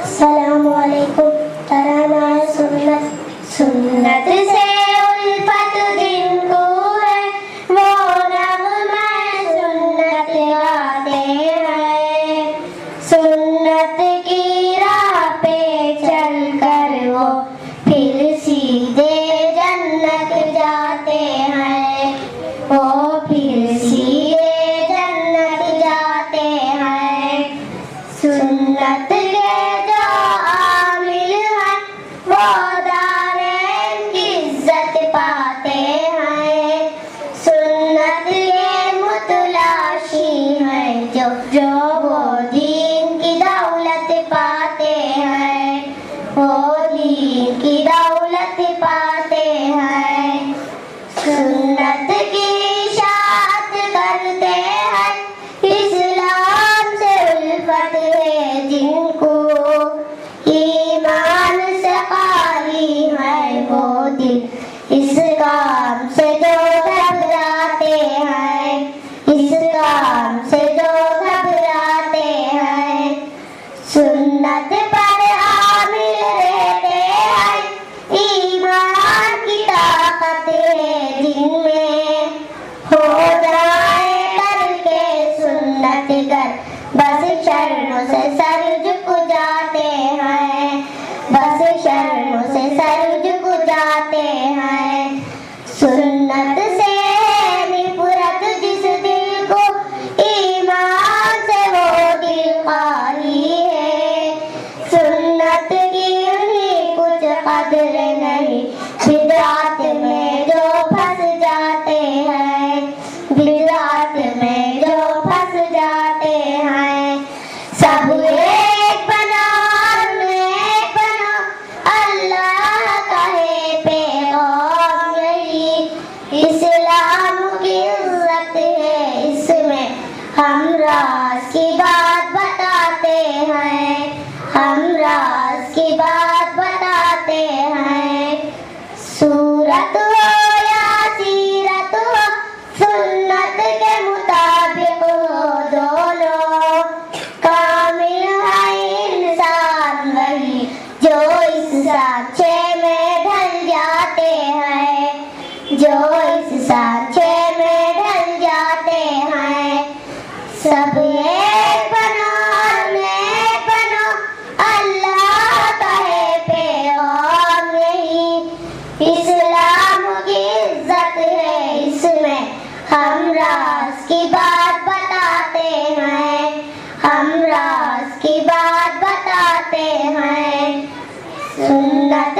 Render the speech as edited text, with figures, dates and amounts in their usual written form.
अस्सलामुअलैकुम। तराना है सुन्नत, सुन्नत से उल्फत जिनको है वो नग़्मा सुन्नत गाते हैं। सुन्नत की राह पे चल कर वो फिर सीधे जन्नत जाते हैं। वो फिर सीधे जन्नत जाते हैं। सुन्नत के जो आमिल हैं वो दारेन की इज्जत पाते हैं। सुन्नत के मुतलाशी हैं जो वो दीन की दौलत पाते हैं। वो दीन की दौलत पाते हैं। सुन्नत की इशाअत करते हैं। इस्लाम से उल्फत है जिनको, ईमान से खाली है वो दिल, इस काम से जो घबराते हैं। इस काम से जो घबराते हैं। सुन्नत पर आमिल रहते हैं। ईमान की ताकत है जिनमें, हो जाए करके सुन्नत गर बस शर्म से सर झुक जाते हैं। बस शर्म से सर झुक जाते हैं। सुन्नत से निफरत जिस दिल को, ईमान से वो दिल खाली है। सुन्नत की उन्हीं कुछ कदर नहीं, बिदअत में जो फंस जाते हैं। बिदअत में जो फंस जाते हैं। सब एक बनो और एक बनो, अल्लाह कहे पैगाम यही। इस्लाम की इज्जत है इसमें, हम राज की बात बताते हैं। हम राज की बात बताते हैं। सूरत हो या सीरत हो, सुन्नत के मुताबिक हो दोनों। कामिल है इंसान वही जो इस सांचे में ढल जाते हैं। जो इस सांचे में ढल जाते हैं। सब एक बनो और एक बनो, अल्लाह कहे पैगाम यही। इस्लाम की इज्जत है इसमें, हम राज की बात बताते हैं। हम राज की बात बताते हैं। सुन्नत